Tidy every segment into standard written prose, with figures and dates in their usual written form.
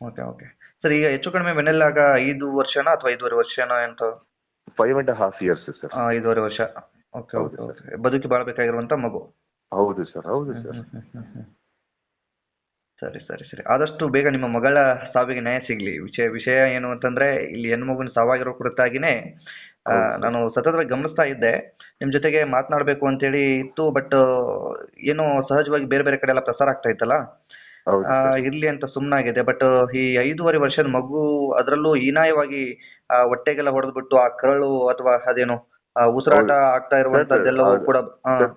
Okay okay sir, ಈಗ ಹೆಚ್ಚು ಕಡಿಮೆ ಮನೆಯಲ್ಲಾಗ 5 ವರ್ಷನಾ ಅಥವಾ 5.5 ವರ್ಷನೋ ಅಂತ? 5.5 years ಸರ್. 5.5 ವರ್ಷ. ಓಕೆ ಹೌದು ಓಕೆ ಸರ್. ಓಕೆ, ಬದುಕಿ ಬಾಳ್ಬೇಕಾಗಿರುವಂತ ಮಗು. ಹೌದು ಸರ್, ಹೌದು ಹ್ಮ್ ಸರ್. ಹ್ಮ್ ಹ್ಮ್ ಹ್ಮ್ ಹ್ಮ್. ಸರಿ ಸರಿ ಸರಿ, ಆದಷ್ಟು ಬೇಗ ನಿಮ್ಮ ಮಗಳ ಸಾವಿಗೆ ನ್ಯಾಯ ಸಿಗ್ಲಿ. ವಿಷಯ ವಿಷಯ ಏನು ಅಂತಂದ್ರೆ, ಇಲ್ಲಿ ಹೆಣ್ಣು ಮಗುವಿನ ಸಾವಾಗಿರೋ ಕುರಿತಾಗಿನೇ ಹೌದು ಸರ್. ನಾನು ಸತತವಾಗಿ ಗಮನಿಸ್ತಾ ಇದ್ದೆ. ನಿಮ್ ಜೊತೆಗೆ ಮಾತನಾಡಬೇಕು ಅಂತೇಳಿ ಇತ್ತು, ಬಟ್ ಏನೋ ಸಹಜವಾಗಿ ಬೇರೆ ಬೇರೆ ಕಡೆ ಎಲ್ಲ ಪ್ರಸಾರ ಆಗ್ತಾ ಇತ್ತಲ್ಲ, ಹೌದು ಸರ್. ಇರ್ಲಿ ಅಂತ ಸುಮ್ಮನಾಗಿದೆ. ಬಟ್ ಈ 5.5 ವರ್ಷದ ಮಗು, ಅದರಲ್ಲೂ ಹೀನಾಯವಾಗಿ ಹೊಟ್ಟೆಗೆಲ್ಲ ಹೊಡೆದ್ಬಿಟ್ಟು ಆ ಕರಳು ಅಥವಾ ಅದೇನು ಉಸಿರಾಟ ಹೌದು ಆಗ್ತಾ ಸರ್. ಇರುವಂತದ್ದೆಲ್ಲವೂ ಕೂಡ. ಸರ್,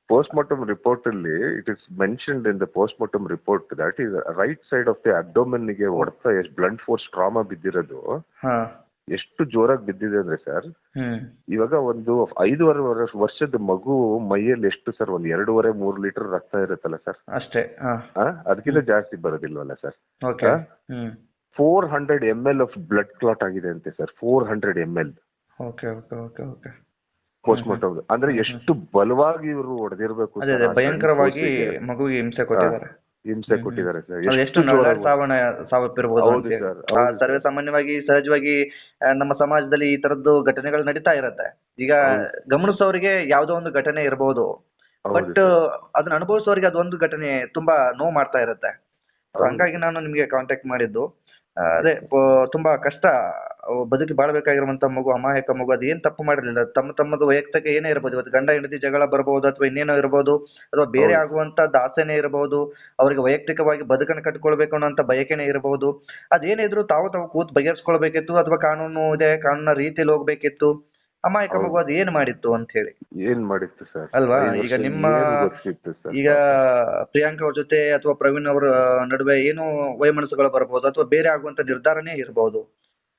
ಪೋಸ್ಟ್ಮಾರ್ಟಮ್ ರಿಪೋರ್ಟ್ ಅಲ್ಲಿ it is mentioned in the postmortem report that is right side of the abdomen ಗೆ ಹೊಡೆತ ಎಷ್ಟು ಬ್ಲಂಟ್ ಫೋರ್ಸ್ ಟ್ರಾಮಾ ಬಿದ್ದಿರೋದು, ಹಾ. ಎಷ್ಟು ಜೋರಾಗಿ ಬಿದ್ದಿದೆ ಅಂದ್ರೆ ಸರ್, ಹ್ಮ್ ಇವಾಗ ಒಂದು 5.5 ವರ್ಷದ ಮಗು ಮೈಯಲ್ಲಿ ಎಷ್ಟು ಸರ್, ಒಂದು 2.5-3 ಲೀಟರ್ ರಕ್ತ ಇರುತ್ತಲ್ಲ ಸರ್, ಅಷ್ಟೇ. ಹಾ. ಅದಕ್ಕಿಂತ ಜಾಸ್ತಿ ಬರೋದಿಲ್ವಲ್ಲ sir. Okay. Hmm 400 ml of blood clot ಆಗಿದೆ ಅಂತೆ sir. 400 ml okay okay okay okay. Postmortem ಅಂದ್ರೆ ಎಷ್ಟು ಬಲವಾಗಿ ಇವರು ಹೊಡೆದಿರ್ಬೇಕು ಅದೇ ಸರ್. ಅದೇ, ಆ ಭಯಂಕರವಾಗಿ ಗಂಡ್ಸೂಸಿಗೆ ಮಗುವಿಗೆ ಹಿಂಸೆ ಕೊಟ್ಟಿದ್ದಾರೆ. ಹಿಂಸೆ ಕೊಟ್ಟಿದ್ದಾರೆ ಸರ್. ಅದು ಎಷ್ಟು ನರಳಾಟ ಸಾವಪ್ಪಿರ್ಬೋದು ಹೌದು ಅಂತೇಳಿ. ಸರ್, ಹೌದು ಸರ್ವೇ ಸರ್. ಸಾಮಾನ್ಯವಾಗಿ ಸಹಜವಾಗಿ ನಮ್ಮ ಸಮಾಜದಲ್ಲಿ ಈ ತರದ್ದು ಘಟನೆಗಳು ನಡೀತಾ ಇರತ್ತೆ. ಈಗ ಗಮನಿಸೋರಿಗೆ ಯಾವ್ದೋ ಒಂದು ಘಟನೆ ಇರಬಹುದು, ಹೌದು ಬಟ್ ಅದನ್ನ ಅನುಭವಿಸೋರಿಗೆ ಅದೊಂದು ಘಟನೆ ತುಂಬಾ ನೋವು ಮಾಡ್ತಾ ಇರತ್ತೆ. So ಹೌದು ಹಂಗಾಗಿ ನಾನು ನಿಮ್ಗೆ ಕಾಂಟ್ಯಾಕ್ಟ್ ಮಾಡಿದ್ದು. ಅದೇ ತುಂಬಾ ಕಷ್ಟ. ಬದುಕಿ ಬಾಳ್ಬೇಕಾಗಿರುವಂತ ಮಗು, ಅಮಾಯಕ ಮಗು, ಅದು ಏನ್ ತಪ್ಪು ಮಾಡಿರ್ಲಿಲ್ಲ. ತಮ್ಮದು ವೈಯಕ್ತಿಕ ಏನೇ ಇರಬಹುದು, ಇವತ್ತು ಗಂಡ ಹೆಂಡತಿ ಜಗಳ ಬರಬಹುದು, ಅಥವಾ ಇನ್ನೇನೋ ಇರಬಹುದು, ಅಥವಾ ಬೇರೆ ಹೌದು ಆಗುವಂತ ಆಸೆನೇ ಇರಬಹುದು, ಅವರಿಗೆ ವೈಯಕ್ತಿಕವಾಗಿ ಬದುಕನ್ನು ಕಟ್ಕೊಳ್ಬೇಕು ಅನ್ನೋಂತ ಬಯಕೆನೇ ಇರಬಹುದು. ಅದೇನೇ ಇದ್ರು ತಾವು ಕೂತ್ ಬಗೆಹರಿಸ್ಕೊಳ್ಬೇಕಿತ್ತು, ಅಥವಾ ಕಾನೂನು ಇದೆ, ಕಾನೂನ ರೀತಿಯಲ್ಲಿ ಹೋಗ್ಬೇಕಿತ್ತು. ಅಮಾಯಕ ಹೌದು. ಮಗು ಅದು ಏನ್ ಮಾಡಿತ್ತು ಅಂತ ಹೇಳಿ ಏನ್ ಮಾಡಿತ್ತು ಸರ್ ಅಲ್ವಾ? 5 ಈಗ ವರ್ಷ ನಿಮ್ಮ ಏನ್ ಗೊತ್ತಿತ್ತು ಸರ್. ಈಗ ಪ್ರಿಯಾಂಕಾ ಅವ್ರ ಜೊತೆ ಅಥವಾ ಪ್ರವೀಣ್ ಅವರ ನಡುವೆ ಏನು ವೈಮನಸ್ಸುಗಳು ಬರಬಹುದು, ಅಥವಾ ಬೇರೆ ಆಗುವಂತ ನಿರ್ಧಾರನೇ ಇರಬಹುದು.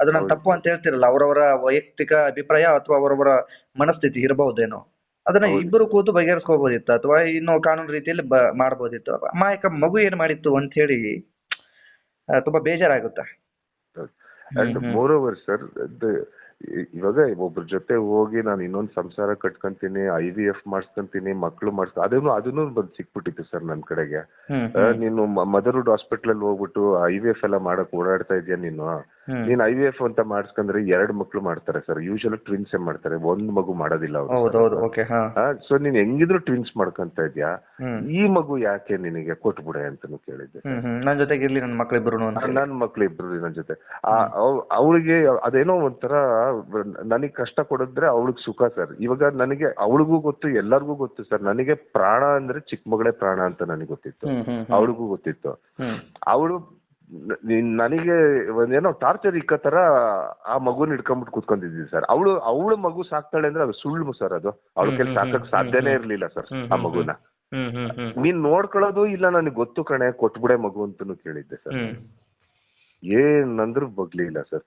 ಅದು ನಾನು ಹೌದು ತಪ್ಪು ಅಂತ ಹೇಳ್ತಿರಲ್ಲ, ಅವರವರ ವೈಯಕ್ತಿಕ ಅಭಿಪ್ರಾಯ ಅಥವಾ ಅವರವರ ಮನಸ್ಥಿತಿ ಇರಬಹುದೇನೋ. ಅದನ್ನ ಹೌದು. ಇಬ್ಬರು ಕೂತು ಬಗೆಹರಿಸ್ಕೋಬಹುದಿತ್ತು, ಅಥವಾ ಇನ್ನು ಕಾನೂನು ರೀತಿಯಲ್ಲಿ ಮಾಡಬಹುದಿತ್ತು. ಅಮಾಯಕ ಮಗು ಏನ್ ಮಾಡಿತ್ತು ಅಂತ ಹೇಳಿ ತುಂಬಾ ಬೇಜಾರಾಗುತ್ತೆ. ಅಂಡ್ ಮೋರ್ ಓವರ್ ಸರ್, ಇವಾಗ ಒಬ್ರ ಜೊತೆ ಹೋಗಿ ನಾನು ಇನ್ನೊಂದು ಸಂಸಾರ ಕಟ್ಕೊಂತೀನಿ, IVF ಮಾಡಿಸ್ಕೊಂತೀನಿ, ಮಕ್ಳು ಅದನ್ನು ಬಂದು ಸಿಕ್ಬಿಟ್ಟಿತ್ತು ಸರ್ ನನ್ನ ಕಡೆಗೆ. ನೀನು ಮದರ್ಹುಡ್ ಹಾಸ್ಪಿಟಲ್ ಅಲ್ಲಿ ಹೋಗ್ಬಿಟ್ಟು IVF ಎಲ್ಲ ಮಾಡಕ್ ಓಡಾಡ್ತಾ ಇದೀಯ ನೀನು IVF ಅಂತ ಮಾಡಿಸ್ಕೊಂಡ್ರೆ 2 ಮಕ್ಳು ಮಾಡ್ತಾರೆ ಸರ್. ಯೂಶಲಿ ಟ್ವಿನ್ಸ್ ಮಾಡ್ತಾರೆ, 1 ಮಗು ಮಾಡೋದಿಲ್ಲ ಅವರು. ಸೊ ನೀನ್ ಹೆಂಗಿದ್ರು ಟ್ವಿನ್ಸ್ ಮಾಡ್ಕೊಂತ ಇದ್ಯಾ, ಈ ಮಗು ಯಾಕೆ ನಿನಗೆ ಕೊಟ್ಬಿಡೆ ಅಂತಾನು ಕೇಳಿದ್ದೆ. ನನ್ನ ಜೊತೆಗೆ ಇರ್ಲಿ ನನ್ನ ಮಕ್ಳಿಬ್ರು, ನನ್ನ ಮಕ್ಳು ಇಬ್ರು ನನ್ನ ಜೊತೆ. ಅವಳಿಗೆ ಅದೇನೋ ಒಂಥರ ನನಗ್ ಕಷ್ಟ ಕೊಡಿದ್ರೆ ಅವಳಿಗೆ ಸುಖ ಸರ್. ಇವಾಗ ನನಗೆ ಅವಳಿಗೂ ಗೊತ್ತು, ಎಲ್ಲರಿಗೂ ಗೊತ್ತು ಸರ್, ನನಗೆ ಪ್ರಾಣ ಅಂದ್ರೆ ಚಿಕ್ಕ ಮಗಳೇ ಪ್ರಾಣ ಅಂತ ನನಗೆ ಗೊತ್ತಿತ್ತು, ಅವಳಿಗೂ ಗೊತ್ತಿತ್ತು. ಅವಳು ನನಗೆ ಒಂದೇನೋ ಟಾರ್ಚರ್ ಇಕ್ಕ ತರ ಆ ಮಗುನ ಹಿಡ್ಕೊಂಡ್ಬಿಟ್ಟು ಕೂತ್ಕೊಂಡಿದ್ದೀವಿ ಸರ್. ಅವಳು ಮಗು ಸಾಕ್ತಾಳೆ ಅಂದ್ರೆ ಅದು ಸುಳ್ಳು ಸರ್. ಅದು ಅವಳ ಕೈಲಿ ಸಾಕಕ್ ಸಾಧ್ಯನೇ ಇರ್ಲಿಲ್ಲ ಸರ್ ಆ ಮಗುನ. ನೀನ್ ನೋಡ್ಕೊಳ್ಳೋದು ಇಲ್ಲ, ನನಗೆ ಗೊತ್ತು ಕಣೆ, ಕೊಟ್ಬಿಡೆ ಮಗು ಅಂತನೂ ಕೇಳಿದ್ದೆ ಸರ್. ಏನಂದ್ರೂ ಬಗ್ಲಿಲ್ಲ ಸರ್.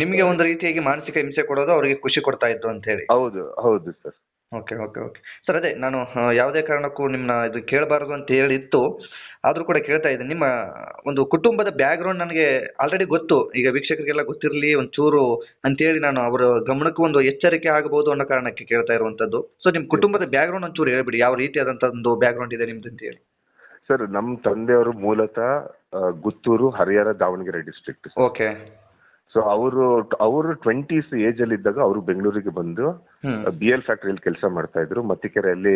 ನಿಮ್ಗೆ ಒಂದು ರೀತಿಯಾಗಿ ಮಾನಸಿಕ ಹಿಂಸೆ ಕೊಡೋದು ಅವರಿಗೆ ಖುಷಿ ಕೊಡ್ತಾ ಇತ್ತು ಅಂತ ಹೇಳಿ. ಹೌದು ಹೌದು sir. Okay okay okay sir, ಅದೇ ನಾನು ಯಾವುದೇ ಕಾರಣಕ್ಕೂ ನಿಮ್ಮನ್ನ ಇದು ಕೇಳಬಾರ್ದು ಅಂತ ಹೇಳಿತ್ತು, ಆದ್ರೂ ಕೂಡ ಕೇಳ್ತಾ ಇದ್ದೀನಿ. ನಿಮ್ಮ ಒಂದು ಕುಟುಂಬದ ಬ್ಯಾಕ್ಗ್ರೌಂಡ್ ನನಗೆ ಆಲ್ರೆಡಿ ಗೊತ್ತು, ಈಗ ವೀಕ್ಷಕರಿಗೆಲ್ಲ ಗೊತ್ತಿರಲಿ ಒಂಚೂರು ಅಂತೇಳಿ ನಾನು ಅವರ ಗಮನಕ್ಕೂ ಒಂದು ಎಚ್ಚರಿಕೆ ಆಗಬಹುದು ಅನ್ನೋ ಕಾರಣಕ್ಕೆ ಕೇಳ್ತಾ ಇರುವಂತದ್ದು. ಸೊ ನಿಮ್ಮ ಕುಟುಂಬದ ಬ್ಯಾಕ್ಗ್ರೌಂಡ್ ಒಂಚೂರು ಹೇಳ್ಬಿಡಿ, ಯಾವ ರೀತಿಯಾದಂತ ಒಂದು ಬ್ಯಾಕ್ಗ್ರೌಂಡ್ ಇದೆ ನಿಮ್ದು ಅಂತ ಹೇಳಿ. ಸರ್, ನಮ್ಮ ತಂದೆಯವರು ಮೂಲತಃ Guttur, Harihar, Davanagere district. Okay. So ಅವರು 20s ಏಜ್ ಅಲ್ಲಿ ಇದ್ದಾಗ ಅವರು ಬೆಂಗಳೂರಿಗೆ ಬಂದು BL ಫ್ಯಾಕ್ಟರಿಯಲ್ಲಿ ಕೆಲಸ ಮಾಡ್ತಾ ಇದ್ರು. ಮತ್ತಿಕೆರೆಯಲ್ಲಿ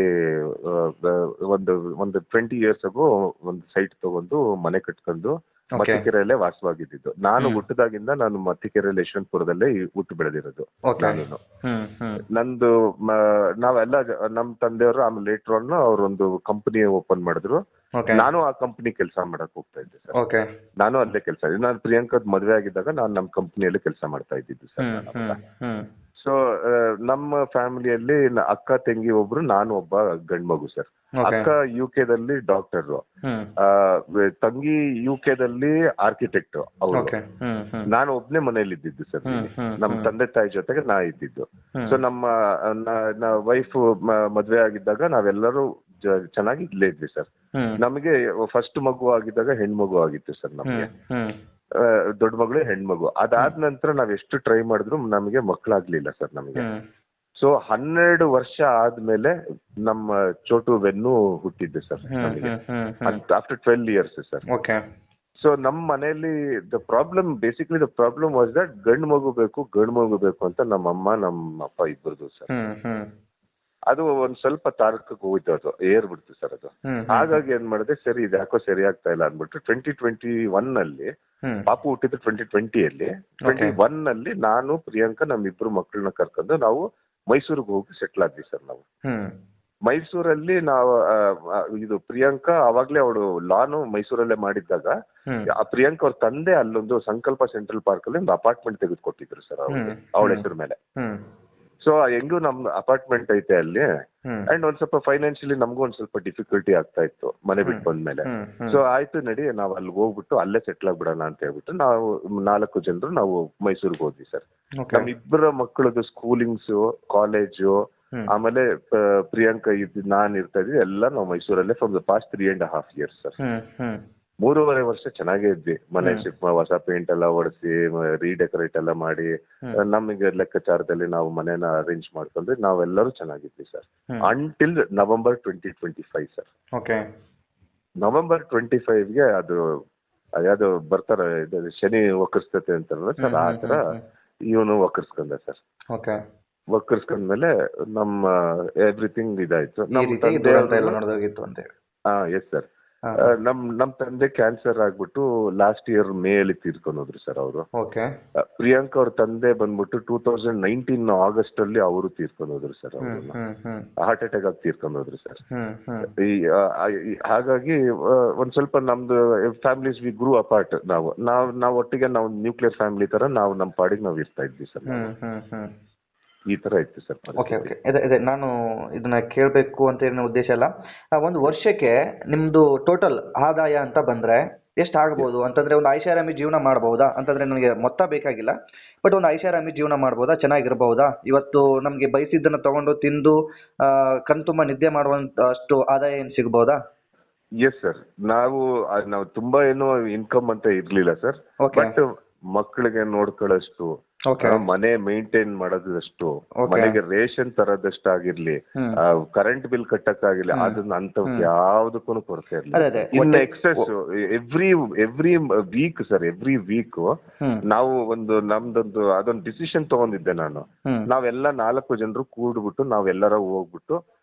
ಒಂದು 20 years ಆಗೋ ಒಂದು ಸೈಟ್ ತಗೊಂಡು ಮನೆ ಕಟ್ಕೊಂಡು ಮತ್ತಿಕೆರೆಯಲ್ಲೇ ವಾಸವಾಗಿದ್ದು. ನಾನು ಹುಟ್ಟಿದಾಗಿಂದ ನಾನು ಮತ್ತಿಕೆರೆಯಲ್ಲಿ ಯಶವಂತಪುರದಲ್ಲೇ ಹುಟ್ಟು ಬೆಳೆದಿರೋದು. ನಂದು ನಾವೆಲ್ಲ ನಮ್ ತಂದೆಯವರು ಆಮೇಲೆ ಲೇಟರ್ ಆನ್ ಅವ್ರೊಂದು ಕಂಪನಿ ಓಪನ್ ಮಾಡಿದ್ರು. ನಾನು ಆ ಕಂಪನಿ ಕೆಲಸ ಮಾಡಕ್ ಹೋಗ್ತಾ ಇದ್ದೆ ಸರ್. ನಾನು ಅಲ್ಲೇ ಕೆಲಸ, ನಾನು ಪ್ರಿಯಾಂಕದ್ ಮದುವೆ ಆಗಿದ್ದಾಗ ನಾನು ನಮ್ಮ ಕಂಪನಿಯಲ್ಲಿ ಕೆಲಸ ಮಾಡ್ತಾ ಇದ್ದಿದ್ದು ಸರ್. ಸೊ ನಮ್ಮ ಫ್ಯಾಮಿಲಿಯಲ್ಲಿ ಅಕ್ಕ ತಂಗಿ ಒಬ್ರು, ನಾನು ಒಬ್ಬ ಗಂಡ್ ಮಗು ಸರ್. ಅಕ್ಕ UK ದಲ್ಲಿ ಡಾಕ್ಟರ್, ತಂಗಿ UK ದಲ್ಲಿ ಆರ್ಕಿಟೆಕ್ಟ್ ಅವರು. ನಾನು ಒಬ್ನೇ ಮನೇಲಿ ಇದ್ದಿದ್ದು ಸರ್. ನಮ್ಮ ತಂದೆ ತಾಯಿ ಜೊತೆಗೆ ನಾ ಇದ್ದಿದ್ದು. ಸೊ ನಮ್ಮ ವೈಫ್ ಮದ್ವೆ ಆಗಿದ್ದಾಗ ನಾವೆಲ್ಲರೂ ಚೆನ್ನಾಗಿ ಇಲ್ಲೇ ಇದ್ವಿ ಸರ್. ನಮಗೆ ಫಸ್ಟ್ ಮಗು ಆಗಿದ್ದಾಗ ಹೆಣ್ಮಗು ಆಗಿತ್ತು ಸರ್. ನಮ್ಗೆ ದೊಡ್ಡ ಮಗಳು ಹೆಣ್ಮಗು. ಅದಾದ ನಂತರ ನಾವ್ ಎಷ್ಟು ಟ್ರೈ ಮಾಡಿದ್ರು ನಮಗೆ ಮಕ್ಕಳಾಗ್ಲಿಲ್ಲ ಸರ್ ನಮಗೆ. ಸೊ 12 ವರ್ಷ ಆದ್ಮೇಲೆ ನಮ್ಮ ಚೋಟು ವೆನ್ನು ಹುಟ್ಟಿದ್ದು ಸರ್ ನಮಗೆ, ಆಫ್ಟರ್ 12 years ಸರ್. ಸೊ ನಮ್ಮ ಮನೆಯಲ್ಲಿ ದ ಪ್ರಾಬ್ಲಮ್ ವಾಸ್ ದಟ್ ಗಂಡು ಮಗು ಬೇಕು ಅಂತ ನಮ್ಮಮ್ಮ ನಮ್ಮ ಅಪ್ಪ ಇಬ್ಬರದು ಸರ್. ಅದು ಒಂದ್ ಸ್ವಲ್ಪ ತಾರಕಕ್ಕೆ ಹೋಯ್ತು, ಅದು ಏರ್ಬಿಡ್ತು ಸರ್ ಅದು. ಹಾಗಾಗಿ ಏನ್ ಮಾಡಿದೆ, ಸರಿ ಇದು ಯಾಕೋ ಸರಿ ಆಗ್ತಾ ಇಲ್ಲ ಅಂದ್ಬಿಟ್ಟು 2021 ನಲ್ಲಿ ಪಾಪು ಹುಟ್ಟಿದ್ದು 2020 21 ನಾನು ಪ್ರಿಯಾಂಕಾ ನಮ್ಮಿಬ್ರು ಮಕ್ಕಳನ್ನ ಕರ್ಕೊಂಡು ನಾವು ಮೈಸೂರಿಗೆ ಹೋಗಿ ಸೆಟ್ಲ್ ಆದ್ವಿ ಸರ್. ನಾವು ಮೈಸೂರಲ್ಲಿ ನಾವು ಇದು ಪ್ರಿಯಾಂಕಾ ಅವಾಗ್ಲೇ ಅವಳು ಲಾನು ಮೈಸೂರಲ್ಲೇ ಮಾಡಿದ್ದಾಗ ಆ ಪ್ರಿಯಾಂಕಾ ಅವ್ರ ತಂದೆ ಅಲ್ಲೊಂದು ಸಂಕಲ್ಪ ಸೆಂಟ್ರಲ್ ಪಾರ್ಕ್ ಅಲ್ಲಿ ಒಂದು ಅಪಾರ್ಟ್ಮೆಂಟ್ ತೆಗೆದುಕೊಟ್ಟಿದ್ರು ಸರ್ ಅವಳ ಹೆಸರು ಮೇಲೆ. ಸೊ ಹೆಂಗೂ ನಮ್ ಅಪಾರ್ಟ್ಮೆಂಟ್ ಐತೆ ಅಲ್ಲಿ, ಅಂಡ್ ಒಂದ್ ಸ್ವಲ್ಪ ಫೈನಾನ್ಷಿಯಲಿ ನಮಗೂ ಒಂದ್ ಸ್ವಲ್ಪ ಡಿಫಿಕಲ್ಟಿ ಆಗ್ತಾ ಇತ್ತು ಮನೆ ಬಿಟ್ಟು ಬಂದ್ಮೇಲೆ. ಸೊ ಆಯ್ತು ನಡಿ ನಾವ್ ಅಲ್ಲಿಗೆ ಹೋಗ್ಬಿಟ್ಟು ಅಲ್ಲೇ ಸೆಟ್ಲ್ ಆಗ್ಬಿಡೋಣ ಅಂತ ಹೇಳ್ಬಿಟ್ಟು ನಾವು 4 ಜನರು ನಾವು ಮೈಸೂರಿಗೆ ಹೋದ್ವಿ ಸರ್. ನಮ್ಮಿಬ್ಬರ ಮಕ್ಕಳದು ಸ್ಕೂಲಿಂಗ್ಸ್, ಕಾಲೇಜು, ಆಮೇಲೆ ಪ್ರಿಯಾಂಕಾ ನಾನ್ ಇರ್ತಾ ಇದ್ವಿ ಎಲ್ಲ ನಾವು ಮೈಸೂರಲ್ಲೇ from the past 3.5 years sir. 3.5 ವರ್ಷ ಚೆನ್ನಾಗೇ ಇದ್ವಿ. ಮನೆ ಹೊಸ ಪೇಂಟ್ ಎಲ್ಲ ಹೊಡೆಸಿ ರೀಡೆಕೋರೇಟ್ ಎಲ್ಲ ಮಾಡಿ ನಮಗೆ ಲೆಕ್ಕಾಚಾರದಲ್ಲಿ ನಾವು ಮನೇನ ಅರೇಂಜ್ ಮಾಡ್ಕೊಂಡ್ರೆ ನಾವೆಲ್ಲರೂ ಚೆನ್ನಾಗಿದ್ವಿ sir. Until November 2025 sir. November 25ಗೆ ಅದು ಯಾವ್ದು ಬರ್ತಾರ ಶನಿ ವಕ್ರಿಸ್ತತೆ ಅಂತಾರಲ್ಲ ಸರ್, ಆ ತರ ಇವನು ವಕ್ರಿಸ್ಕೊಂಡ ಸರ್. ವಕ್ರಿಸ್ಕೊಂಡ್ಮೇಲೆ ನಮ್ಮ ಎವ್ರಿಥಿಂಗ್ ಇದಾಯ್ತು. ನಮ್ಮ ತಂದೆ ಎಸ್ ಸರ್, ನಮ್ ತಂದೆ ಕ್ಯಾನ್ಸರ್ ಆಗ್ಬಿಟ್ಟು ಲಾಸ್ಟ್ ಇಯರ್ ಮೇ ಅಲ್ಲಿ ತೀರ್ಕೊಂಡು ಹೋದ್ರು ಸರ್ ಅವರು. ಪ್ರಿಯಾಂಕಾ ಅವ್ರ ತಂದೆ ಬಂದ್ಬಿಟ್ಟು 2019 ಆಗಸ್ಟ್ ಅಲ್ಲಿ ಅವರು ತೀರ್ಕೊಂಡು ಹೋದ್ರು ಸರ್. ಅವರು ಹಾರ್ಟ್ ಅಟ್ಯಾಕ್ ಆಗಿ ತೀರ್ಕೊಂಡು ಹೋದ್ರು ಸರ್. ಹಾಗಾಗಿ ಒಂದ್ ಸ್ವಲ್ಪ ನಮ್ದು ಫ್ಯಾಮಿಲೀಸ್ ವಿ ಗ್ರೂ ಅಪಾರ್ಟ್. ನಾವು ಒಟ್ಟಿಗೆ ನಾವು ನ್ಯೂಕ್ಲಿಯರ್ ಫ್ಯಾಮಿಲಿ ತರ ನಾವು ನಮ್ಮ ಪಾಡಿಗೆ ನಾವು ಇರ್ತಾ ಇದ್ವಿ ಸರ್. ಈ ತರ ಇತ್ತು ಸರ್. ಇದೆ ನಾನು ಇದನ್ನ ಕೇಳಬೇಕು ಅಂತ ಏನೋ ಉದ್ದೇಶ ಅಲ್ಲ. ಒಂದು ವರ್ಷಕ್ಕೆ ನಿಮ್ದು ಟೋಟಲ್ ಆದಾಯ ಅಂತ ಬಂದ್ರೆ ಎಷ್ಟು ಆಗ್ಬೋದು ಅಂತಂದ್ರೆ, ಒಂದು ಐಷಾರಾಮಿ ಜೀವನ ಮಾಡಬಹುದಾ ಅಂತಂದ್ರೆ, ನನಗೆ ಮೊತ್ತ ಬೇಕಾಗಿಲ್ಲ, ಬಟ್ ಒಂದು ಐಷಾರಾಮಿ ಜೀವನ ಮಾಡ್ಬೋದಾ, ಚೆನ್ನಾಗಿರ್ಬಹುದಾ? ಇವತ್ತು ನಮ್ಗೆ ಬಯಸಿದ್ದನ್ನ ತಗೊಂಡು ತಿಂದು ಕಣ್ತುಂಬ ನಿದ್ದೆ ಮಾಡುವಂತ ಅಷ್ಟು ಆದಾಯ ಏನ್ ಸಿಗ್ಬೋದಾ? ಎಸ್ ಸರ್, ನಾವು ತುಂಬಾ ಏನೋ ಇನ್ಕಮ್ ಅಂತ ಇರ್ಲಿಲ್ಲ ಸರ್. ಬಟ್ ಮಕ್ಕಳಿಗೆ ನೋಡ್ಕೊಳ್ಳೋಷ್ಟು, ಮನೆ ಮೇಂಟೈನ್ ಮಾಡೋದಷ್ಟು, ಮನೆಗೆ ರೇಷನ್ ತರೋದಷ್ಟು ಆಗಿರ್ಲಿ, ಕರೆಂಟ್ ಬಿಲ್ ಕಟ್ಟಕ್ ಆಗಿರ್ಲಿ, ಅದನ್ನ ಅಂತ ಯಾವ್ದಕ್ಕೂ ಕೊರತೆ ಇರ್ಲಿ. ಇನ್ನು excess every week sir, every week ನಾವು ನಮ್ದೊಂದು ಅದೊಂದು ಡಿಸಿಷನ್ ತಗೊಂಡಿದ್ದೆ ನಾನು. ನಾವೆಲ್ಲ 4 ಜನರು ಕೂಡ್ಬಿಟ್ಟು ನಾವೆಲ್ಲರ ಹೋಗ್ಬಿಟ್ಟು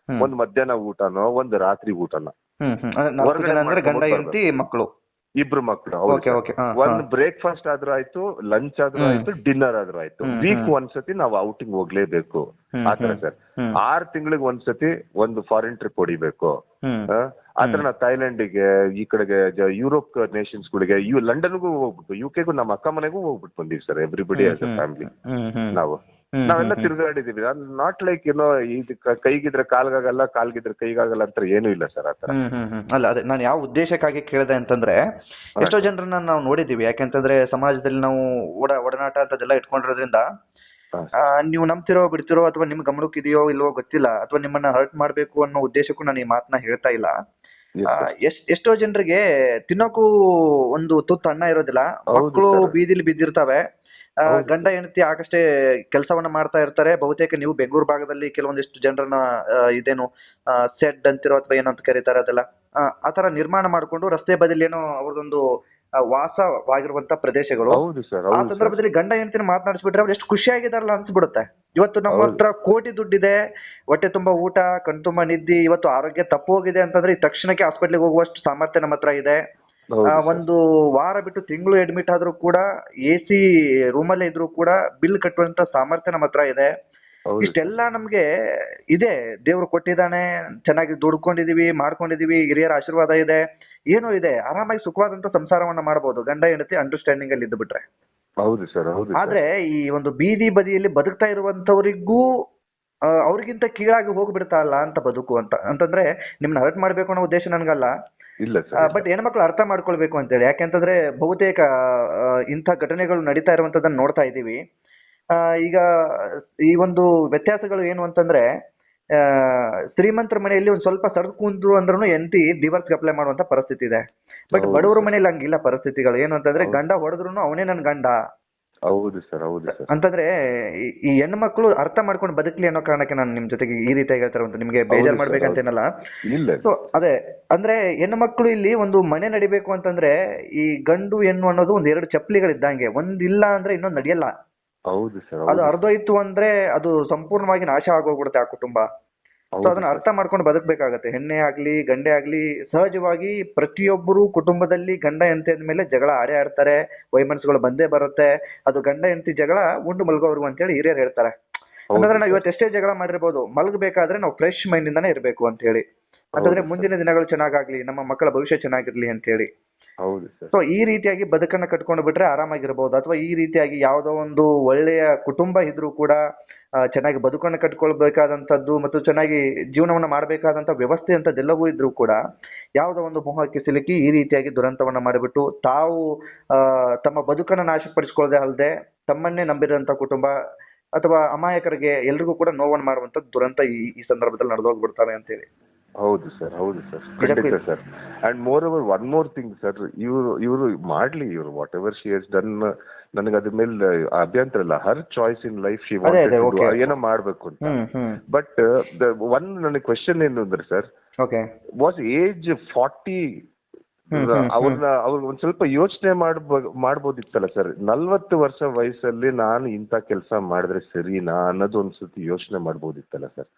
ಒಂದ್ ಮಧ್ಯಾಹ್ನ ಊಟನೋ ಒಂದ್ ರಾತ್ರಿ ಊಟನ ಮಕ್ಕಳು ಇಬ್ರು ಮಕ್ಕಳು ಒಂದ್ ಬ್ರೇಕ್ಫಾಸ್ಟ್ ಆದ್ರೂ ಆಯ್ತು, ಲಂಚ್ ಆದ್ರೂ ಆಯ್ತು, ಡಿನ್ನರ್ ಆದ್ರೂ ಆಯ್ತು. ವೀಕ್ ಒಂದ್ಸತಿ ನಾವು ಔಟಿಂಗ್ ಹೋಗ್ಲೇಬೇಕು ಆತರ ಸರ್. 6 ತಿಂಗಳಿಗೆ ಒಂದ್ಸತಿ ಒಂದು ಫಾರಿನ್ ಟ್ರಿಪ್ ಹೊಡಿಬೇಕು. ಆತರ ನಾವು ಥೈಲ್ಯಾಂಡಿಗೆ, ಈ ಕಡೆಗೆ ಯುರೋಪ್ ನೇಷನ್ಸ್ ಗಳಿಗೆ, ಲಂಡನ್ಗೂ ಹೋಗ್ಬಿಟ್ಟು, UK ಗೂ, ನಮ್ಮ ಅಕ್ಕ ಮನೆಗೂ ಹೋಗ್ಬಿಟ್ಟು ಬಂದೀವಿ sir. Everybody as a family ನಾವೆಲ್ಲ ತಿರುಗಾಡಿದೀವಿ. ನಾಟ್ ಲೈಕ್ ಏನೋ ಕೈಗಿದ್ರೆ ಕಾಲ್ಗಾಗಲ್ಲ, ಕಾಲ್ಗಿದ್ರೆ ಕೈಗಾಗಲ್ಲ ಅಂತ ಏನೂ ಇಲ್ಲ ಸರ್ ಆತರ. ಅಲ್ಲ, ಅದೇ ನಾನು ಯಾವ ಉದ್ದೇಶಕ್ಕಾಗಿ ಕೇಳಿದೆ ಅಂತಂದ್ರೆ, ಎಷ್ಟೋ ಜನರನ್ನ ನಾವು ನೋಡಿದೀವಿ. ಯಾಕೆಂತಂದ್ರೆ ಸಮಾಜದಲ್ಲಿ ನಾವು ಒಡನಾಟ ಅಂತದೆಲ್ಲ ಇಟ್ಕೊಂಡಿರೋದ್ರಿಂದ, ನೀವು ನಂಬ್ತಿರೋ ಬಿಡ್ತಿರೋ ಅಥವಾ ನಿಮ್ ಗಮನಕ್ಕಿದೆಯೋ ಇಲ್ವೋ ಗೊತ್ತಿಲ್ಲ, ಅಥವಾ ನಿಮ್ಮನ್ನ ಹರ್ಟ್ ಮಾಡ್ಬೇಕು ಅನ್ನೋ ಉದ್ದೇಶಕ್ಕೂ ನಾನು ಈ ಮಾತನ್ನ ಹೇಳ್ತಾ ಇಲ್ಲ. ಎಷ್ಟೋ ಜನರಿಗೆ ತಿನ್ನೋಕು ಒಂದು ತುತ್ತು ಅನ್ನ ಇರೋದಿಲ್ಲ. ಮಕ್ಕಳು ಬೀದಿಲಿ ಬಿದ್ದಿರ್ತವೆ, ಗಂಡ ಹೆಂಡತಿ ಆಗಷ್ಟೇ ಕೆಲಸವನ್ನ ಮಾಡ್ತಾ ಇರ್ತಾರೆ. ಬಹುತೇಕ ನೀವು ಬೆಂಗಳೂರು ಭಾಗದಲ್ಲಿ ಕೆಲವೊಂದಿಷ್ಟು ಜನರನ್ನ ಇದೇನು ಸೆಡ್ ಅಂತಿರೋ ಅಥವಾ ಏನಂತ ಕರೀತಾರೆ ಅದೆಲ್ಲ ಆತರ ನಿರ್ಮಾಣ ಮಾಡ್ಕೊಂಡು ರಸ್ತೆ ಬದಿಲಿ ಏನೋ ಅವ್ರದೊಂದು ವಾಸವಾಗಿರುವಂತ ಪ್ರದೇಶಗಳು. ಆ ಸಂದರ್ಭದಲ್ಲಿ ಗಂಡ ಹೆಂಡತಿನ ಮಾತನಾಡಿಸ್ಬಿಟ್ರೆ ಅವ್ರು ಎಷ್ಟು ಖುಷಿಯಾಗಿದಾರಲ್ಲ ಅನ್ಸ್ಬಿಡುತ್ತೆ. ಇವತ್ತು ನಮ್ಮ ಹತ್ರ ಕೋಟಿ ದುಡ್ಡಿದೆ, ಹೊಟ್ಟೆ ತುಂಬಾ ಊಟ, ಕಣ್ತುಂಬ ನಿದ್ದೆ, ಇವತ್ತು ಆರೋಗ್ಯ ತಪ್ಪು ಹೋಗಿದೆ ಅಂತಂದ್ರೆ ಈ ತಕ್ಷಣಕ್ಕೆ ಹಾಸ್ಪಿಟ್ಲಿಗೆ ಹೋಗುವಷ್ಟು ಸಾಮರ್ಥ್ಯ ನಮ್ಮ ಹತ್ರ ಇದೆ. ಒಂದು ವಾರ ಬಿಟ್ಟು ತಿಂಗಳು ಅಡ್ಮಿಟ್ ಆದ್ರೂ ಕೂಡ AC ರೂಮಲ್ಲೇ ಇದ್ರೂ ಕೂಡ ಬಿಲ್ ಕಟ್ಟುವಂತ ಸಾಮರ್ಥ್ಯ ನಮ್ಮ ಹತ್ರ ಇದೆ. ಇಷ್ಟೆಲ್ಲ ನಮ್ಗೆ ಇದೆ, ದೇವ್ರು ಕೊಟ್ಟಿದ್ದಾನೆ, ಚೆನ್ನಾಗಿ ದುಡ್ಕೊಂಡಿದೀವಿ, ಮಾಡ್ಕೊಂಡಿದೀವಿ, ಹಿರಿಯರ ಆಶೀರ್ವಾದ ಇದೆ, ಏನೋ ಇದೆ, ಆರಾಮಾಗಿ ಸುಖವಾದಂತ ಸಂಸಾರವನ್ನ ಮಾಡಬಹುದು ಗಂಡ ಹೆಂಡತಿ ಅಂಡರ್ಸ್ಟ್ಯಾಂಡಿಂಗ್ ಅಲ್ಲಿ ಇದ್ದು ಬಿಟ್ರೆ. ಹೌದು ಸರ್. ಆದ್ರೆ ಈ ಒಂದು ಬೀದಿ ಬದಿಯಲ್ಲಿ ಬದುಕ್ತಾ ಇರುವಂತವರಿಗೂ ಅವ್ರಿಗಿಂತ ಕೀಳಾಗಿ ಹೋಗ್ಬಿಡ್ತಾ ಅಲ್ಲ ಅಂತ ಬದುಕು ಅಂತಂದ್ರೆ, ನಿಮ್ನ ಹರ್ಟ್ ಮಾಡ್ಬೇಕು ಅನ್ನೋ ಉದ್ದೇಶ ನನ್ಗಲ್ಲ. ಬಟ್ ಹೆಣ್ಮಕ್ಳು ಅರ್ಥ ಮಾಡ್ಕೊಳ್ಬೇಕು ಅಂತೇಳಿ. ಯಾಕೆಂತಂದ್ರೆ ಬಹುತೇಕ ಇಂಥ ಘಟನೆಗಳು ನಡೀತಾ ಇರುವಂತದನ್ನ ನೋಡ್ತಾ ಇದೀವಿ. ಈಗ ಈ ಒಂದು ವ್ಯತ್ಯಾಸಗಳು ಏನು ಅಂತಂದ್ರೆ, ಶ್ರೀಮಂತರ ಮನೆಯಲ್ಲಿ ಒಂದ್ ಸ್ವಲ್ಪ ಸರಕು ಕುಂದ್ರು ಅಂದ್ರೂ ಎಂತಿ ಡಿವೋರ್ಸ್ಗೆ ಅಪ್ಲೈ ಮಾಡುವಂತ ಪರಿಸ್ಥಿತಿ ಇದೆ. ಬಟ್ ಬಡವರ ಮನೆಯಲ್ಲಿ ಹಂಗಿಲ್ಲ ಪರಿಸ್ಥಿತಿಗಳು. ಏನು ಅಂತಂದ್ರೆ, ಗಂಡ ಹೊಡೆದ್ರು ಅವನೇ ನನ್ ಗಂಡ, ಹೌದು ಸರ್, ಹೌದು ಸರ್. ಅಂತಂದ್ರೆ ಈ ಹೆಣ್ಣು ಮಕ್ಕಳು ಅರ್ಥ ಮಾಡ್ಕೊಂಡು ಬದುಕಲಿ ಅನ್ನೋ ಕಾರಣಕ್ಕೆ ನಾನು ನಿಮ್ ಜೊತೆಗೆ ಈ ರೀತಿಯಾಗಿ ಹೇಳ್ತಾರೆ ಅಂತ ನಿಮ್ಗೆ ಬೇಜಾರು ಮಾಡ್ಬೇಕಂತೇನಲ್ಲ. ಇಲ್ಲ. ಸೊ ಅದೇ ಅಂದ್ರೆ ಹೆಣ್ಣು ಮಕ್ಕಳು ಇಲ್ಲಿ ಒಂದು ಮನೆ ನಡಿಬೇಕು ಅಂತಂದ್ರೆ ಈ ಗಂಡು ಹೆಣ್ಣು ಅನ್ನೋದು ಒಂದ್ ಎರಡು ಚಪ್ಪಲಿಗಳಿದ್ದಂಗೆ, ಒಂದ್ ಇಲ್ಲ ಅಂದ್ರೆ ಇನ್ನೊಂದ್ ನಡೆಯಲ್ಲ. ಹೌದು ಸರ್. ಅದು ಅರ್ಧೋಯ್ತು ಅಂದ್ರೆ ಅದು ಸಂಪೂರ್ಣವಾಗಿ ನಾಶ ಆಗೋಗ್ಬಿಡುತ್ತೆ ಆ ಕುಟುಂಬ. ಸೊ ಅದನ್ನ ಅರ್ಥ ಮಾಡ್ಕೊಂಡು ಬದುಕಬೇಕಾಗತ್ತೆ. ಹೆಣ್ಣೆ ಆಗ್ಲಿ ಗಂಡೆ ಆಗ್ಲಿ ಸಹಜವಾಗಿ ಪ್ರತಿಯೊಬ್ಬರು ಕುಟುಂಬದಲ್ಲಿ ಗಂಡ ಹೆಂಡತಿ ಅಂದ್ಮೇಲೆ ಜಗಳ ಆಡೇ ಆಡ್ತಾರೆ, ವೈಮನಸ್ಸುಗಳು ಬಂದೇ ಬರುತ್ತೆ. ಅದು ಗಂಡ ಹೆಂಡತಿ ಜಗಳ ಉಂಡು ಮಲ್ಗೋವರೆಗೂ ಅಂತೇಳಿ ಹಿರಿಯರು ಹೇಳ್ತಾರೆ. ಅಂತಂದ್ರೆ ನಾವು ಇವತ್ತು ಎಷ್ಟೇ ಜಗಳ ಮಾಡಿರ್ಬೋದು, ಮಲಗಬೇಕಾದ್ರೆ ನಾವು ಫ್ರೆಶ್ ಮೈಂಡ್ ಇಂದಾನೆ ಇರಬೇಕು ಅಂತ ಹೇಳಿ. ಅಂತಂದ್ರೆ ಮುಂದಿನ ದಿನಗಳು ಚೆನ್ನಾಗಾಗ್ಲಿ, ನಮ್ಮ ಮಕ್ಕಳ ಭವಿಷ್ಯ ಚೆನ್ನಾಗಿರ್ಲಿ ಅಂತ ಹೇಳಿ. ಹೌದು ಸರ್. ಸೊ ಈ ರೀತಿಯಾಗಿ ಬದುಕನ್ನ ಕಟ್ಕೊಂಡು ಬಿಟ್ರೆ ಆರಾಮಾಗಿರ್ಬೋದು. ಅಥವಾ ಈ ರೀತಿಯಾಗಿ ಯಾವುದೋ ಒಂದು ಒಳ್ಳೆಯ ಕುಟುಂಬ ಇದ್ರೂ ಕೂಡ ಚೆನ್ನಾಗಿ ಬದುಕನ್ನು ಕಟ್ಕೊಳ್ಬೇಕಾದಂಥದ್ದು ಮತ್ತು ಚೆನ್ನಾಗಿ ಜೀವನವನ್ನ ಮಾಡಬೇಕಾದಂಥ ವ್ಯವಸ್ಥೆ ಅಂತದ್ದೆಲ್ಲವೂ ಇದ್ರೂ ಕೂಡ ಯಾವುದೋ ಒಂದು ಮೋಹಕ್ಕೆ ಸಿಲುಕಿ ಈ ರೀತಿಯಾಗಿ ದುರಂತವನ್ನ ಮಾಡಿಬಿಟ್ಟು ತಾವು ತಮ್ಮ ಬದುಕನ್ನು ನಾಶಪಡಿಸ್ಕೊಳ್ಳದೆ ಅಲ್ಲದೆ ತಮ್ಮನ್ನೇ ನಂಬಿರುವಂಥ ಕುಟುಂಬ ಅಥವಾ ಅಮಾಯಕರಿಗೆ ಎಲ್ರಿಗೂ ಕೂಡ ನೋವನ್ನು ಮಾಡುವಂಥ ದುರಂತ ಈ ಸಂದರ್ಭದಲ್ಲಿ ನಡೆದೋಗ್ಬಿಡ್ತಾರೆ ಅಂತೇಳಿ. ಹೌದು ಸರ್, ಹೌದು ಸರ್, ಖಂಡಿತ sir. And moreover one more thing sir, ಇವರು ಮಾಡ್ಲಿ, ಇವರು whatever she has done, ನನಗೆ ಅದ್ರ ಮೇಲೆ ಅಭ್ಯಂತರ ಇಲ್ಲ. Her choice in life she wanted ಏನೋ ಮಾಡ್ಬೇಕು ಅಂತ. ಬಟ್ ಒನ್ ನನಗೆ ಕ್ವೆಶನ್ ಏನು ಅಂದ್ರೆ ಸರ್, ವಾಸ್ ಏಜ್ 40 ಅವ್ರನ್ನ ಒಂದ್ ಸ್ವಲ್ಪ ಯೋಚನೆ ಮಾಡ್ಬೋದಿತ್ತಲ್ಲ ಸರ್. 40 ವರ್ಷ ವಯಸ್ಸಲ್ಲಿ ನಾನು ಇಂಥ ಕೆಲಸ ಮಾಡಿದ್ರೆ ಸರಿನಾ ಅನ್ನೋದು ಒಂದ್ಸತಿ ಯೋಚನೆ ಮಾಡ್ಬೋದಿತ್ತಲ್ಲ sir.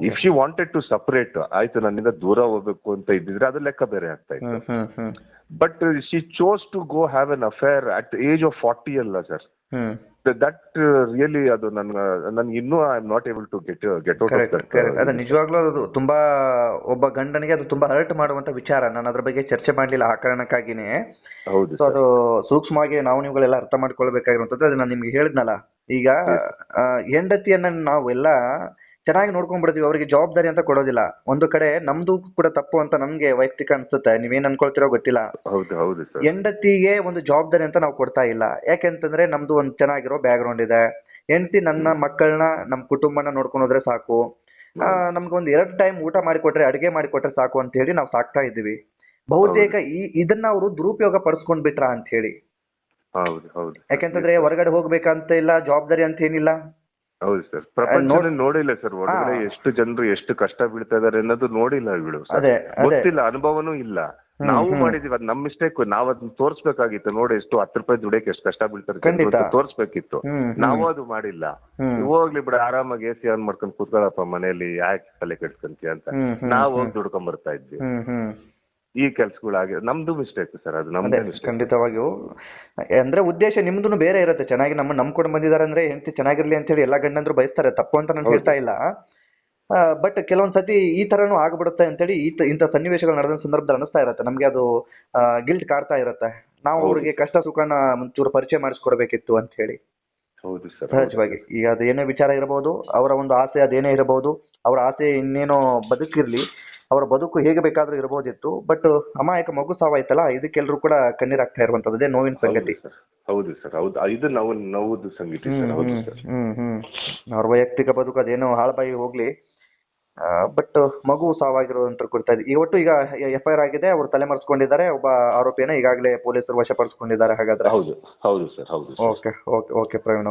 If she wanted to separate, ಆಯ್ತು ನನ್ನಿಂದ ದೂರ ಹೋಗ್ಬೇಕು ಅಂತ ಇದ್ದಿದ್ರೆ ಅದು ಲೆಕ್ಕ ಬೇರೆ ಆಗ್ತಾ ಇತ್ತು. But she chose to go have an affair at age of 40 ಅಲ್ಲ ಸರ್. ದಟ್ ರಿಯಲಿ ಅದು ನನ್ಗೆ ಇನ್ನೂ I am not able to get out of that. ಅದೇ ನಿಜವಾಗ್ಲೂ ಅದು ತುಂಬಾ ಒಬ್ಬ ಗಂಡನಿಗೆ ಅದು ತುಂಬಾ ಹರ್ಟ್ ಮಾಡುವಂತ ವಿಚಾರ. ನಾನು ಅದ್ರ ಬಗ್ಗೆ ಚರ್ಚೆ ಮಾಡ್ಲಿಲ್ಲ ಆ ಕಾರಣಕ್ಕಾಗಿನೇ. ಹೌದು. ಸೊ ಅದು ಸೂಕ್ಷ್ಮವಾಗಿ ನಾವು ನೀವುಗಳೆಲ್ಲ ಅರ್ಥ ಮಾಡ್ಕೊಳ್ಬೇಕಾಗಿರುವಂತದ್ದು. ಅದು ನಾನು ನಿಮ್ಗೆ ಹೇಳಿದ್ನಲ್ಲ, ಈಗ ಹೆಂಡತಿಯನ್ನ ನಾವೆಲ್ಲ ಚೆನ್ನಾಗಿ ನೋಡ್ಕೊಂಡ್ಬಿಡ್ತೀವಿ, ಅವರಿಗೆ ಜವಾಬ್ದಾರಿ ಅಂತ ಕೊಡೋದಿಲ್ಲ. ಒಂದು ಕಡೆ ನಮ್ದು ಕೂಡ ತಪ್ಪು ಅಂತ ನಮ್ಗೆ ವೈಯಕ್ತಿಕ ಅನ್ಸುತ್ತೆ, ನೀವೇನ್ ಅನ್ಕೊಳ್ತಿರೋ ಗೊತ್ತಿಲ್ಲ. ಹೌದು ಸರ್. ಹೆಂಡತಿಗೆ ಒಂದು ಜವಾಬ್ದಾರಿ ಅಂತ ನಾವು ಕೊಡ್ತಾ ಇಲ್ಲ. ಯಾಕೆಂತಂದ್ರೆ ನಮ್ದು ಒಂದು ಚೆನ್ನಾಗಿರೋ ಬ್ಯಾಕ್ ಗ್ರೌಂಡ್ ಇದೆ. ಹೆಂಡತಿ ನನ್ನ ಮಕ್ಕಳನ್ನ ನಮ್ಮ ಕುಟುಂಬನ ನೋಡ್ಕೊಂಡು ಹೋದ್ರೆ ಸಾಕು, ನಮ್ಗೊಂದು 2 ಟೈಮ್ ಊಟ ಮಾಡಿಕೊಟ್ರೆ, ಅಡಿಗೆ ಮಾಡಿಕೊಟ್ರೆ ಸಾಕು ಅಂತ ಹೇಳಿ ನಾವು ಸಾಕ್ತಾ ಇದ್ದೀವಿ. ಬಹುತೇಕ ಇದನ್ನ ಅವರು ದುರುಪಯೋಗ ಪಡಿಸ್ಕೊಂಡ್ ಬಿಟ್ರ ಅಂತ ಹೇಳಿ. ಯಾಕೆಂತಂದ್ರೆ ಹೊರಗಡೆ ಹೋಗ್ಬೇಕಂತ ಇಲ್ಲ, ಜವಾಬ್ದಾರಿ ಅಂತ ಏನಿಲ್ಲ. ಹೌದು ಸರ್, ಪ್ರಪಂಚ ನೋಡಿಲ್ಲ ಸರ್. ಹೊರಗಡೆ ಎಷ್ಟು ಜನರು ಎಷ್ಟು ಕಷ್ಟ ಬೀಳ್ತಾ ಇದಾರೆ ಅನ್ನೋದು ನೋಡಿಲ್ಲ ಇವ್ಳು. ಗೊತ್ತಿಲ್ಲ, ಅನುಭವನೂ ಇಲ್ಲ. ನಾವು ಮಾಡಿದೀವಿ, ಅದ್ ನಮ್ ಮಿಸ್ಟೇಕ್. ನಾವ್ ಅದನ್ನ ತೋರ್ಸ್ಬೇಕಾಗಿತ್ತು. ನೋಡಿ, ಎಷ್ಟು 10 ರೂಪಾಯಿ ದುಡಿಯಕ್ಕೆ ಎಷ್ಟು ಕಷ್ಟ ಬೀಳ್ತಾರೆ ತೋರ್ಸ್ಬೇಕಿತ್ತು. ನಾವು ಅದು ಮಾಡಿಲ್ಲ. ಹೋಗ್ಲಿ ಬಿಡ, ಆರಾಮಾಗಿ AC ಆನ್ ಮಾಡ್ಕೊಂಡು ಕೂತ್ಕೊಳ್ಳಪ್ಪ ಮನೆಯಲ್ಲಿ, ಯಾಕೆ ತಲೆ ಕೆಡ್ಸ್ಕೊಂತೀಯ ಅಂತ ನಾವು ಹೋಗಿ ದುಡ್ಕೊಂಡ್ ಬರ್ತಾ ಇದ್ವಿ. ಈ ಕೆಲ್ಸಗಳಾಗಿ ನಮ್ದು ಮಿಸ್ಟೇಕ್ ಸರ್, ಅದು ನಮ್ದೇ ಮಿಸ್ಟೇಕ್. ಖಂಡಿತವಾಗಿಯೂ. ಅಂದ್ರೆ ಉದ್ದೇಶ ನಿಮ್ದು ಬೇರೆ ಇರುತ್ತೆ. ಚೆನ್ನಾಗಿ ನಂಬ್ಕೊಂಡು ಬಂದಿದ್ದಾರೆ ಅಂದ್ರೆ ಹೆಂಡತಿ ಚೆನ್ನಾಗಿರ್ಲಿ ಅಂತ ಹೇಳಿ ಎಲ್ಲಾ ಗಂಡಂದ್ರು ಬಯಸ್ತಾರೆ, ತಪ್ಪು ಅಂತ ನಾನು ಹೇಳ್ತಾ ಇಲ್ಲ. ಬಟ್ ಕೆಲವೊಂದ್ ಸತಿ ಈ ತರನು ಆಗ್ಬಿಡುತ್ತೆ ಅಂತೇಳಿ ಇಂಥ ಸನ್ನಿವೇಶಗಳು ನಡೆದ ಸಂದರ್ಭದಲ್ಲಿ ಅನಿಸ್ತಾ ಇರುತ್ತೆ ನಮ್ಗೆ. ಅದು ಗಿಲ್ಟ್ ಕಾಡ್ತಾ ಇರುತ್ತೆ. ನಾವು ಅವ್ರಿಗೆ ಕಷ್ಟ ಸುಖನ ಒಂಚೂರು ಪರಿಚಯ ಮಾಡಿಸ್ಕೊಡ್ಬೇಕಿತ್ತು ಅಂತ ಹೇಳಿ. ಹೌದು ಸರ್, ಸಹಜವಾಗಿ. ಈಗ ಅದು ಏನೇ ವಿಚಾರ ಇರಬಹುದು, ಅವರ ಒಂದು ಆಸೆ ಅದೇನೇ ಇರಬಹುದು, ಅವರ ಆಸೆ ಇನ್ನೇನೋ ಬದುಕಿರ್ಲಿ, ಅವರ ಬದುಕು ಹೇಗೆ ಬೇಕಾದ್ರೂ ಇರಬಹುದಿತ್ತು. ಬಟ್ ಅಮಾಯಕ ಮಗು ಸಾವಾಯ್ತಲ್ಲ, ಇದಕ್ಕೆಲ್ಲರೂ ಕೂಡ ಕಣ್ಣೀರಾಗ್ತಾ ಇರುವಂತದ್ದೇ ನೋವಿನ ಸಂಗತಿ. ಹೌದು ಸರ್, ಹೌದು. ಇದು ನೋವುದು ಸಂಗತಿ ಸರ್. ಹೌದು ಸರ್. ಅವ್ರ ವೈಯಕ್ತಿಕ ಬದುಕು ಅದೇನೋ ಹಾಳ್ಬಾಯಿ ಹೋಗ್ಲಿ, ಬಟ್ ಮಗು ಸಾವಾಗಿರುವಂತ ಕುರಿತಾಗಿ ಈಗ ಒಟ್ಟು ಈಗ FIR ಆಗಿದೆ. ಅವರು ತಲೆಮರೆಸ್ಕೊಂಡಿದ್ದಾರೆ. ಒಬ್ಬ ಆರೋಪಿಯನ್ನ ಈಗಾಗಲೇ ಪೊಲೀಸರು ವಶಪಡಿಸಿಕೊಂಡಿದ್ದಾರೆ. ಹಾಗಾದ್ರೆ ಹೌದು ಸರ್, ಹೌದು. ಓಕೆ ಪ್ರವೀಣ್.